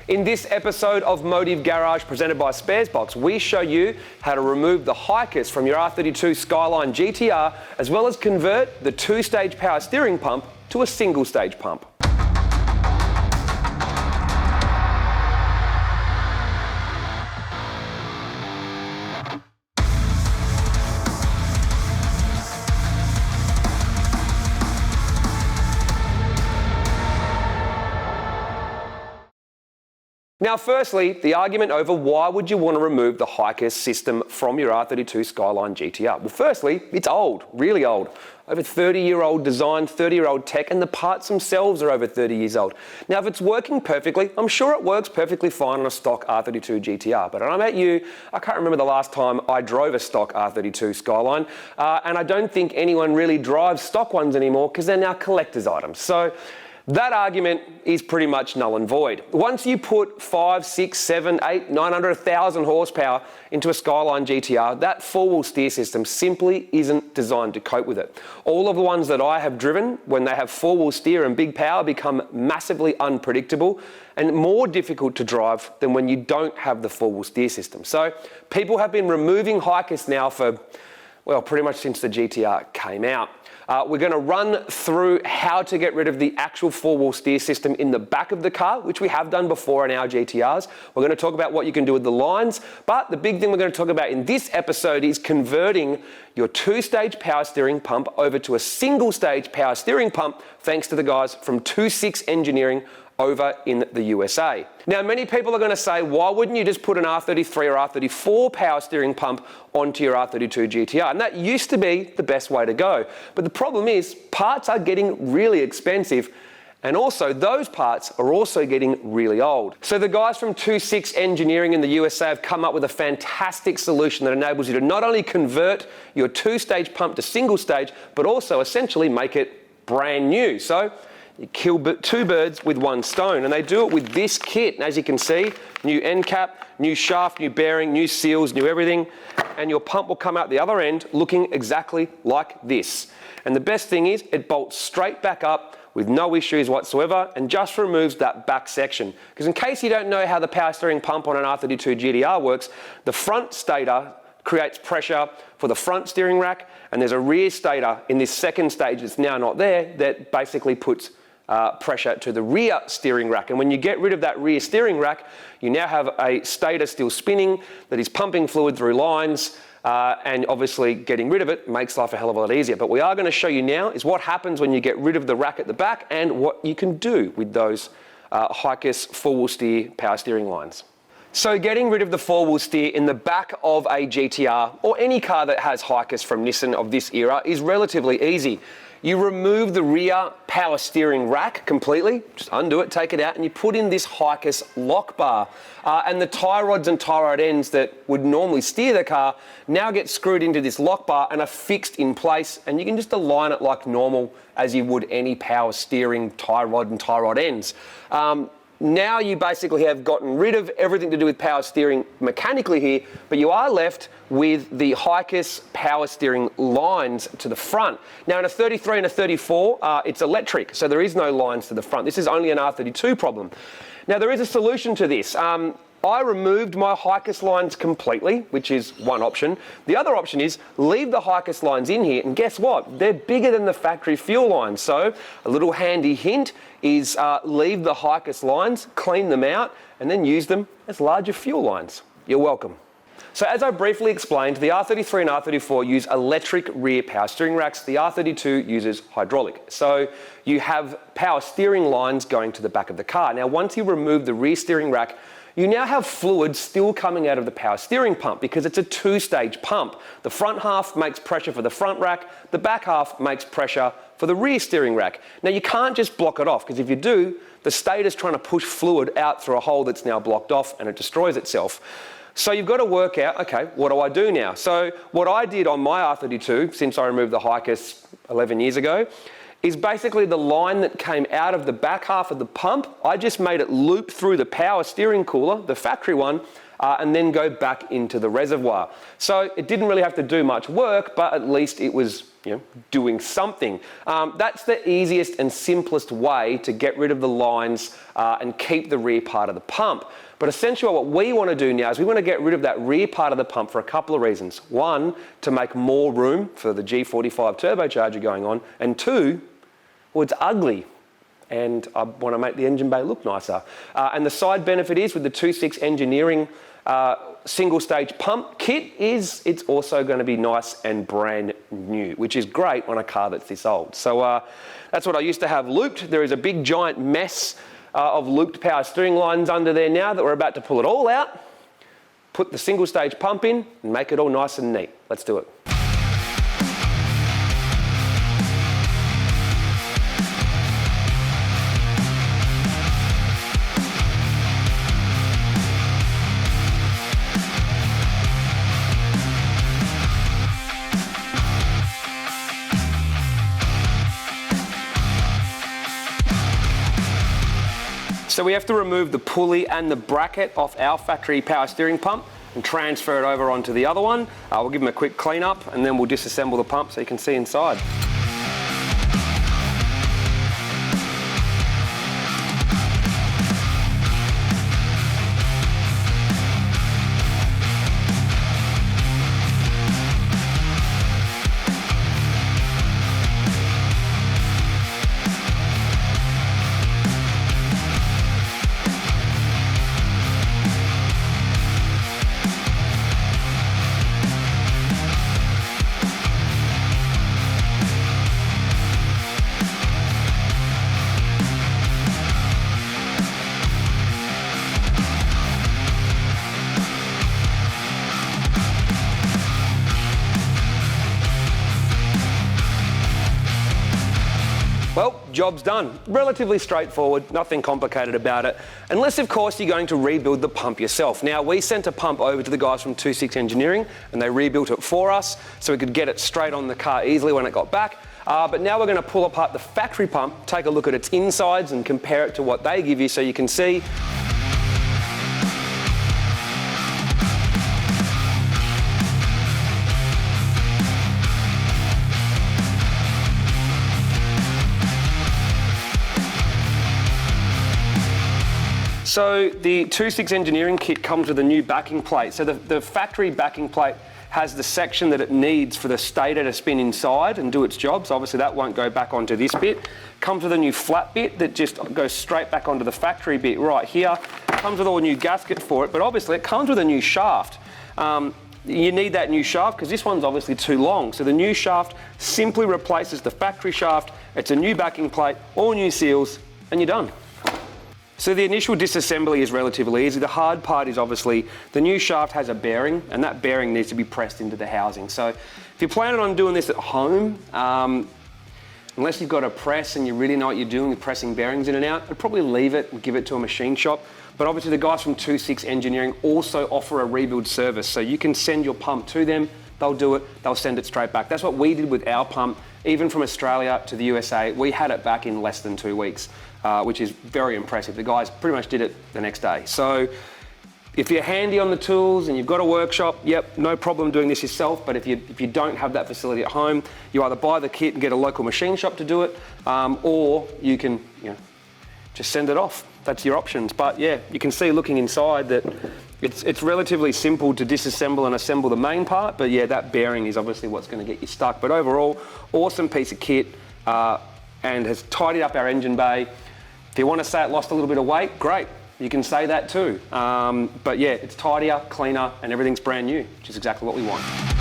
In this episode of Motive Garage presented by Sparesbox, we show you how to remove the HICAS from your R32 Skyline GTR, as well as convert the two-stage power steering pump to a single-stage pump. Now, firstly, the argument over why would you want to remove the HICAS system from your R32 Skyline GTR? Well, firstly, it's old, really old. Over 30-year-old design, 30-year-old tech, and the parts themselves are over 30 years old. Now, if it's working perfectly, I'm sure it works perfectly fine on a stock R32 GTR. But I don't know about you, I can't remember the last time I drove a stock R32 Skyline, and I don't think anyone really drives stock ones anymore because they're now collector's items. So that argument is pretty much null and void. Once you put 5, 6, 7, 8, 900, 1,000 horsepower into a Skyline GTR, that four-wheel steer system simply isn't designed to cope with it. All of the ones that I have driven, when they have four-wheel steer and big power, become massively unpredictable and more difficult to drive than when you don't have the four-wheel steer system. So people have been removing HICAS now for, well, pretty much since the GTR came out. We're going to run through how to get rid of the actual four-wheel steer system in the back of the car, which we have done before in our GTRs. We're going to talk about what you can do with the lines, but the big thing we're going to talk about in this episode is converting your two-stage power steering pump over to a single-stage power steering pump, thanks to the guys from 26 Engineering over in the USA. Now, many people are going to say, why wouldn't you just put an R33 or R34 power steering pump onto your R32 GTR? And that used to be the best way to go. But the problem is, parts are getting really expensive, and also those parts are also getting really old. So the guys from 26 Engineering in the USA have come up with a fantastic solution that enables you to not only convert your two-stage pump to single stage, but also essentially make it brand new. So you kill two birds with one stone, and they do it with this kit. And as you can see, new end cap, new shaft, new bearing, new seals, new everything, and your pump will come out the other end looking exactly like this. And the best thing is it bolts straight back up with no issues whatsoever and just removes that back section. Because in case you don't know how the power steering pump on an R32 GTR works, the front stator creates pressure for the front steering rack, and there's a rear stator in this second stage that's now not there that basically puts pressure to the rear steering rack. And when you get rid of that rear steering rack, you now have a stator still spinning that is pumping fluid through lines, and obviously getting rid of it makes life a hell of a lot easier. But we are going to show you now is what happens when you get rid of the rack at the back and what you can do with those HICAS four-wheel steer power steering lines. So getting rid of the four-wheel steer in the back of a GTR or any car that has HICAS from Nissan of this era is relatively easy. You remove the rear power steering rack completely, just undo it, take it out, and you put in this HICAS lock bar. And the tie rods and tie rod ends that would normally steer the car now get screwed into this lock bar and are fixed in place, and you can just align it like normal as you would any power steering tie rod and tie rod ends. Now you basically have gotten rid of everything to do with power steering mechanically here, but you are left with the HICAS power steering lines to the front. Now in a 33 and a 34, it's electric, so there is no lines to the front. This is only an R32 problem. Now there is a solution to this. I removed my HICAS lines completely, which is one option. The other option is leave the HICAS lines in here, and guess what? They're bigger than the factory fuel lines. So a little handy hint is leave the HICAS lines, clean them out, and then use them as larger fuel lines. You're welcome. So as I briefly explained, the R33 and R34 use electric rear power steering racks. The R32 uses hydraulic. So you have power steering lines going to the back of the car. Now, once you remove the rear steering rack, you now have fluid still coming out of the power steering pump because it's a two-stage pump. The front half makes pressure for the front rack, the back half makes pressure for the rear steering rack. Now you can't just block it off because if you do, the stator's trying to push fluid out through a hole that's now blocked off and it destroys itself. So you've got to work out, okay, what do I do now? So what I did on my R32, since I removed the HICAS 11 years ago, is basically the line that came out of the back half of the pump. I just made it loop through the power steering cooler, the factory one, and then go back into the reservoir. So it didn't really have to do much work, but at least it was doing something. That's the easiest and simplest way to get rid of the lines and keep the rear part of the pump. But essentially what we want to do now is we want to get rid of that rear part of the pump for a couple of reasons. One, to make more room for the G45 turbocharger going on, and two, well, it's ugly and I want to make the engine bay look nicer. And the side benefit is with the 2.6 engineering single stage pump kit is it's also going to be nice and brand new, which is great on a car that's this old. So that's what I used to have looped. There is a big giant mess of looped power steering lines under there now that we're about to pull it all out, put the single stage pump in and make it all nice and neat. Let's do it. So we have to remove the pulley and the bracket off our factory power steering pump and transfer it over onto the other one. We'll give them a quick clean up and then we'll disassemble the pump so you can see inside. Well, job's done. Relatively straightforward, nothing complicated about it. Unless, of course, you're going to rebuild the pump yourself. Now, we sent a pump over to the guys from 2.6 Engineering and they rebuilt it for us so we could get it straight on the car easily when it got back. But now we're going to pull apart the factory pump, take a look at its insides and compare it to what they give you so you can see. So the 2.6 engineering kit comes with a new backing plate. So the factory backing plate has the section that it needs for the stator to spin inside and do its job. So obviously that won't go back onto this bit. Comes with a new flat bit that just goes straight back onto the factory bit right here. Comes with a new gasket for it, but obviously it comes with a new shaft. You need that new shaft because this one's obviously too long. So the new shaft simply replaces the factory shaft. It's a new backing plate, all new seals, and you're done. So the initial disassembly is relatively easy. The hard part is obviously the new shaft has a bearing and that bearing needs to be pressed into the housing. So if you're planning on doing this at home, unless you've got a press and you really know what you're doing with pressing bearings in and out, I'd probably leave it and give it to a machine shop. But obviously the guys from 2.6 Engineering also offer a rebuild service. So you can send your pump to them, they'll do it, they'll send it straight back. That's what we did with our pump. Even from Australia to the USA, we had it back in less than 2 weeks, which is very impressive. The guys pretty much did it the next day. So if you're handy on the tools and you've got a workshop, yep, no problem doing this yourself. But if you don't have that facility at home, you either buy the kit and get a local machine shop to do it, or you can just send it off. That's your options. But yeah, you can see looking inside that it's relatively simple to disassemble and assemble the main part, but yeah, that bearing is obviously what's going to get you stuck. But overall, awesome piece of kit and has tidied up our engine bay. If you want to say it lost a little bit of weight, great. You can say that too. But yeah, it's tidier, cleaner, and everything's brand new, which is exactly what we want.